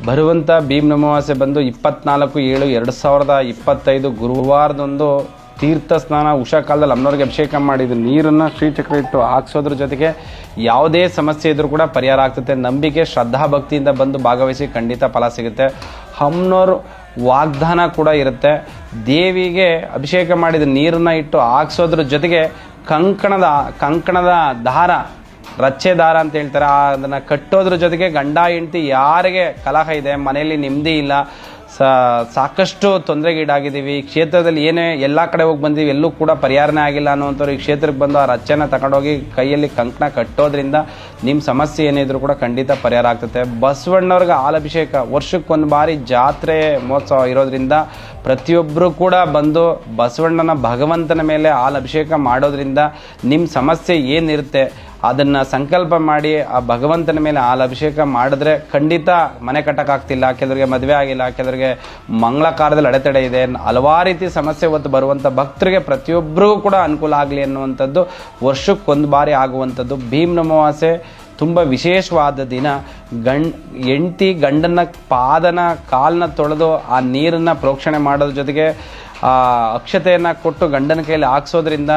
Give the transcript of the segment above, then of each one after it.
ಬರುವಂಥ ಭೀಮ್ ಅಮಾವಾಸ್ಯೆ ಬಂದು 24/7/2025 ಗುರುವಾರದಂದು ತೀರ್ಥ ಸ್ನಾನ ಉಷಾ ಕಾಲದಲ್ಲಿ ಅಮ್ಮನವ್ರಿಗೆ ಅಭಿಷೇಕ ಮಾಡಿದ್ದು ನೀರನ್ನು ಶ್ರೀಚಕ್ರ ಇಟ್ಟು ಹಾಕ್ಸೋದ್ರ ಜೊತೆಗೆ ಯಾವುದೇ ಸಮಸ್ಯೆ ಇದ್ರೂ ಕೂಡ ಪರಿಹಾರ ಆಗ್ತದೆ. ನಂಬಿಕೆ ಶ್ರದ್ಧಾ ಭಕ್ತಿಯಿಂದ ಬಂದು ಭಾಗವಹಿಸಿ ಖಂಡಿತ ಫಲ ಸಿಗುತ್ತೆ. ಅಮ್ಮನವ್ರ ವಾಗ್ದಾನ ಕೂಡ ಇರುತ್ತೆ. ದೇವಿಗೆ ಅಭಿಷೇಕ ಮಾಡಿದ ನೀರನ್ನು ಇಟ್ಟು ಹಾಕ್ಸೋದ್ರ ಜೊತೆಗೆ ಕಂಕಣದ ದಾರ, ರಚ್ಚೆ ದಾರ ಅಂತ ಹೇಳ್ತಾರೆ, ಅದನ್ನು ಕಟ್ಟೋದ್ರ ಜೊತೆಗೆ ಗಂಡ ಹೆಂಡತಿ ಯಾರಿಗೆ ಕಲಹ ಇದೆ, ಮನೆಯಲ್ಲಿ ನೆಮ್ಮದಿ ಇಲ್ಲ, ಸಾಕಷ್ಟು ತೊಂದರೆಗೀಡಾಗಿದ್ದೀವಿ, ಕ್ಷೇತ್ರದಲ್ಲಿ ಏನೇ ಎಲ್ಲ ಕಡೆ ಹೋಗಿ ಬಂದೀವಿ ಎಲ್ಲೂ ಕೂಡ ಪರಿಹಾರನೇ ಆಗಿಲ್ಲ ಅನ್ನುವಂಥವ್ರು ಈ ಕ್ಷೇತ್ರಕ್ಕೆ ಬಂದು ಆ ರಚ್ಚೆನ ತಗೊಂಡೋಗಿ ಕೈಯಲ್ಲಿ ಕಂಕಣ ಕಟ್ಟೋದ್ರಿಂದ ನಿಮ್ಮ ಸಮಸ್ಯೆ ಏನಿದ್ರು ಕೂಡ ಖಂಡಿತ ಪರಿಹಾರ ಆಗ್ತದೆ. ಬಸವಣ್ಣವ್ರಿಗೆ ಹಾಲಭಿಷೇಕ ವರ್ಷಕ್ಕೊಂದು ಬಾರಿ ಜಾತ್ರೆ ಮಹೋತ್ಸವ ಇರೋದ್ರಿಂದ ಪ್ರತಿಯೊಬ್ಬರು ಕೂಡ ಬಂದು ಬಸವಣ್ಣನ ಭಗವಂತನ ಮೇಲೆ ಹಾಲಭಿಷೇಕ ಮಾಡೋದ್ರಿಂದ ನಿಮ್ಮ ಸಮಸ್ಯೆ ಏನಿರುತ್ತೆ ಅದನ್ನು ಸಂಕಲ್ಪ ಮಾಡಿ ಆ ಭಗವಂತನ ಮೇಲೆ ಹಾಲಭಿಷೇಕ ಮಾಡಿದ್ರೆ ಖಂಡಿತ ಮನೆ ಕಟ್ಟಕ್ಕಾಗ್ತಿಲ್ಲ, ಕೆಲವರಿಗೆ ಮದುವೆ ಆಗಿಲ್ಲ, ಕೆಲವರಿಗೆ ಮಂಗಳ ಕಾರ್ಯದಲ್ಲಿ ಅಡೆತಡೆ ಇದೆ, ಹಲವಾರು ರೀತಿ ಸಮಸ್ಯೆ ಹೊತ್ತು ಬರುವಂಥ ಭಕ್ತರಿಗೆ ಪ್ರತಿಯೊಬ್ಬರಿಗೂ ಕೂಡ ಅನುಕೂಲ ಆಗಲಿ ಅನ್ನುವಂಥದ್ದು ವರ್ಷಕ್ಕೊಂದು ಬಾರಿ ಆಗುವಂಥದ್ದು ಭೀಮ್ ಅಮಾವಾಸ್ಯೆ. ತುಂಬ ವಿಶೇಷವಾದ ದಿನ. ಹೆಂಡತಿ ಗಂಡನ ಕಾಲನ್ನ ತೊಳೆದು ಆ ನೀರನ್ನು ಪ್ರೋಕ್ಷಣೆ ಮಾಡೋದ್ರ ಜೊತೆಗೆ ಅಕ್ಷತೆಯನ್ನು ಕೊಟ್ಟು ಗಂಡನ ಕೈಯಲ್ಲಿ ಹಾಕ್ಸೋದ್ರಿಂದ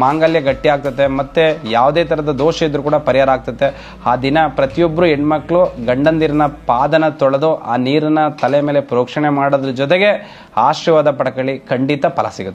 ಮಾಂಗಲ್ಯ ಗಟ್ಟಿ ಆಗ್ತದೆ, ಮತ್ತು ಯಾವುದೇ ಥರದ ದೋಷ ಇದ್ರೂ ಕೂಡ ಪರಿಹಾರ ಆಗ್ತದೆ. ಆ ದಿನ ಪ್ರತಿಯೊಬ್ಬರು ಹೆಣ್ಮಕ್ಳು ಗಂಡಂದಿರನ್ನ ಪಾದನ ತೊಳೆದು ಆ ನೀರನ್ನು ತಲೆ ಮೇಲೆ ಪ್ರೋಕ್ಷಣೆ ಮಾಡೋದ್ರ ಜೊತೆಗೆ ಆಶೀರ್ವಾದ ಪಡ್ಕೊಳ್ಳಿ, ಖಂಡಿತ ಫಲ ಸಿಗುತ್ತೆ.